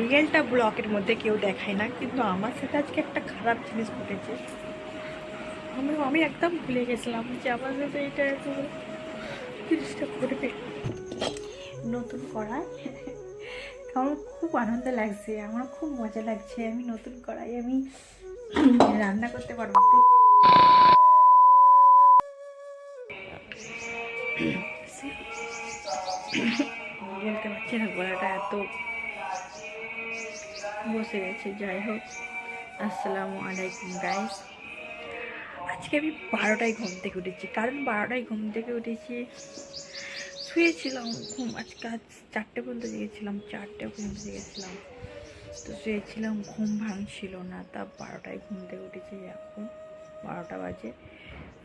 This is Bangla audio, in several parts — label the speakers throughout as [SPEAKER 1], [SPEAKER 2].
[SPEAKER 1] রিয়েলটা ব্লকের মধ্যে কেউ দেখায় না, কিন্তু আমার সাথে আজকে একটা খারাপ জিনিস ঘটেছে। আমি একদম ভুলে গেছিলাম যে আমার সাথে এটা জিনিসটা ঘটবে। নতুন কড়াই, আমার খুব আনন্দ লাগছে, আমার খুব মজা লাগছে। আমি নতুন কড়াই আমি রান্না করতে পারবো। বলতে পারছি না, গলাটা এত বসে গেছে। যাই হোক, আসসালামু আলাইকুম গাইস। আজকে আমি 12টায় ঘুম থেকে উঠেছি। কারণ 12টায় ঘুম থেকে উঠেছি, শুয়েছিলাম আজকে 4টে পর্যন্ত জেগেছিলাম, 4টে পর্যন্ত জেগেছিলাম। তো শুয়েছিলাম, ঘুম ভাঙছিল না। তা 12টায় ঘুম থেকে উঠেছি, এখন 12টা বাজে।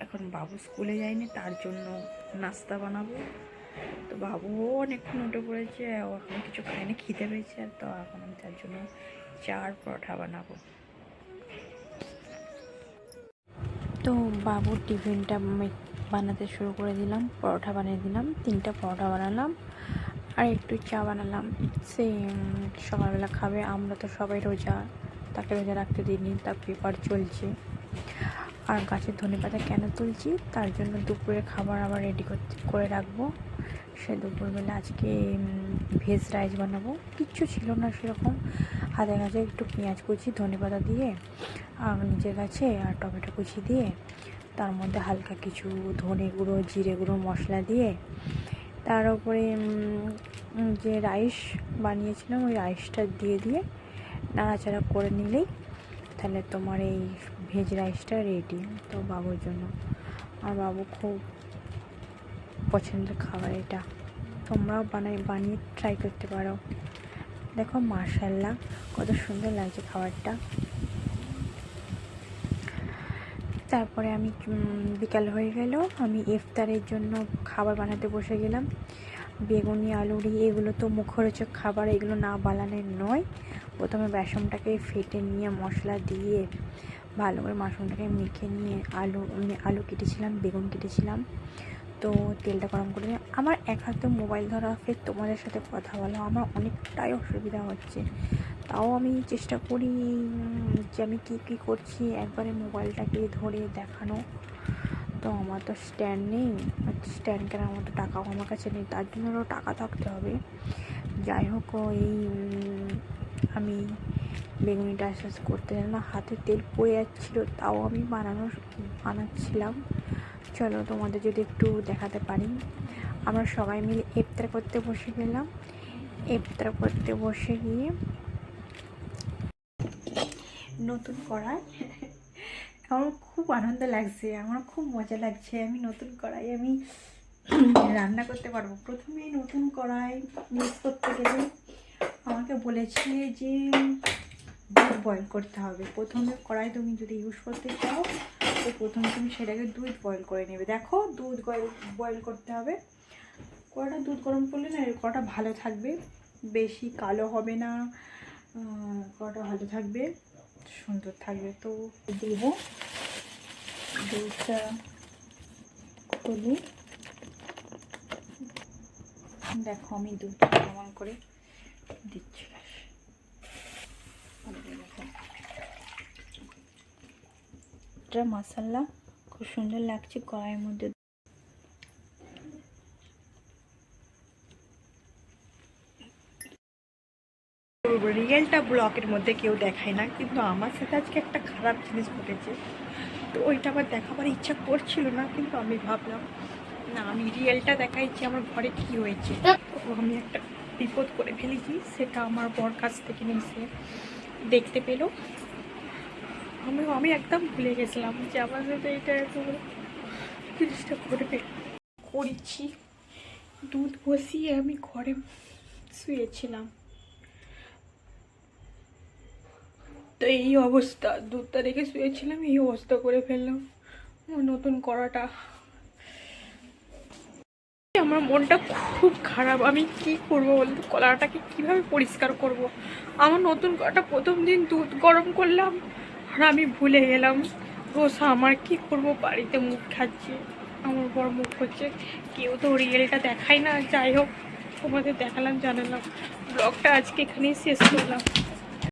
[SPEAKER 1] এখন বাবু স্কুলে যায়নি, তার জন্য নাস্তা বানাবো। তো বাবুও অনেকক্ষণ উঠে পড়েছে, ও এখন কিছু খায়নি, খিদে পেয়েছে। আর তো এখন আমি তার জন্য চার পরোটা বানাবো। তো বাবুর টিফিনটা বানাতে শুরু করে দিলাম। পরোটা বানিয়ে দিলাম, 3টা পরোটা বানালাম আর একটু চা বানালাম। সে সকালবেলা খাবে। আমরা তো সবাই রোজা, তাকে রোজা রাখতে দিইনি, তার পেপার চলছে। আর গাছের ধনেপাতা কেন তুলছি, তার জন্য দুপুরের খাবার আবার রেডি করে রাখবো। সে দুপুরবেলা আজকে ভেজ রাইস বানাবো। কিচ্ছু ছিল না সেরকম, হাতের কাছে একটু পেঁয়াজ কুচি, ধনেপাতা দিয়ে আর নিজের কাছে আর টমেটো কুচি দিয়ে, তার মধ্যে হালকা কিছু ধনে গুঁড়ো, জিরে গুঁড়ো মশলা দিয়ে, তার উপরে যে রাইস বানিয়েছিলাম ওই রাইসটা দিয়ে নাড়াচাড়া করে নিলেই তাহলে তোমার এই ভেজ রাইসটা রেডি। তো বাবুর জন্য, আর বাবু খুব পছন্দের খাবার এটা। তোমরাও বানিয়ে ট্রাই করতে পারো। দেখো মাশাআল্লাহ কত সুন্দর লাগছে খাবারটা। তারপরে আমি বিকাল হয়ে গেল, আমি ইফতারের জন্য খাবার বানাতে বসে গেলাম। বেগুনি, আলুরি এগুলো তো মুখরোচক খাবার, এগুলো না বানালে নয়। প্রথমে বেসনটাকে ফেটে নিয়ে মশলা দিয়ে ভালো করে মাশরুমটাকে মেখে নিয়ে আলু কেটেছিলাম, বেগুন কেটেছিলাম। তো তেলটা গরম করে নিয়ে আমার এক হাতে মোবাইল ধরা, ফের তোমাদের সাথে কথা বলা আমার অনেকটাই অসুবিধা হচ্ছে। তাও আমি চেষ্টা করি যে আমি কী করছি একবারে মোবাইলটাকে ধরে দেখানো। তো আমার তো স্ট্যান্ড নেই, স্ট্যান্ড কেনার মতো টাকাও আমার কাছে নেই, তার জন্য আরও টাকা থাকতে হবে। যাই হোক, আমি বেগুনিটা আস্তে আস্তে করতে না, হাতে তেল পড়ে যাচ্ছিলো, তাও আমি বানাচ্ছিলাম। চলো তোমাদের যদি একটু দেখাতে পারি। আমরা সবাই মিলে ইফতার করতে বসে গেলাম। ইফতার করতে বসে গিয়ে নতুন কড়াই, আমার খুব আনন্দ লাগছে, আমার খুব মজা লাগছে। আমি নতুন কড়াই আমি রান্না করতে পারবো। প্রথমে নতুন কড়াই ইউজ করতে গেলে আমাকে বলেছে যে দুধ বয়েল করতে হবে। প্রথমে কড়াই তুমি যদি ইউজ করতে চাও তো প্রথমে তুমি সেটাকে দুধ বয়েল করে নেবে। দেখো দুধ বয়েল করতে হবে। কড়াটা দুধ গরম করলে না কড়াটা ভালো থাকবে, বেশি কালো হবে না, কড়াটা ভালো থাকবে, সুন্দর থাকবে। তো দেব দুধটা খুলে, দেখো আমি দুধটা কেমন করে দিচ্ছি। এটা মশলা খুব সুন্দর লাগছে কড়াইয়ের মধ্যে। রিয়েলটা ব্লকের মধ্যে কেউ দেখায় না, কিন্তু আমার সাথে আজকে একটা খারাপ জিনিস ঘটেছে। তো ওইটা আবার দেখাবার ইচ্ছা করছিল না, কিন্তু আমি ভাবলাম না, আমি রিয়েলটা দেখাইছি আমার ঘরে কি হয়েছে। তো আমি একটা বিপদ করে ফেলেছি, সেটা আমার বর কাছ থেকে নিয়ে দেখতে পেল। আমি একদম ভুলে গেছিলাম যে আমার সাথে এটা জিনিসটা ঘটবে। করেছি, দুধ বসিয়ে আমি ঘরে শুয়েছিলাম, তো এই অবস্থা, দুধটা রেখে শুয়েছিলাম, এই অবস্থা করে ফেললাম। নতুন করাটা, আমার মনটা খুব খারাপ। আমি কি করব বলতো, কলাটাকে কিভাবে পরিষ্কার করব। আমার নতুন করাটা প্রথম দিন দুধ গরম করলাম আর আমি ভুলে গেলাম। রোসা আমার কি করব, বাড়িতে মুখ খাচ্ছে, আমার বড় মুখ হচ্ছে, কেউ তো রিয়েলটা দেখায় না। যাই হোক, তোমাদের দেখালাম জানালাম। ব্লগটা আজকে এখানেই শেষ করলাম।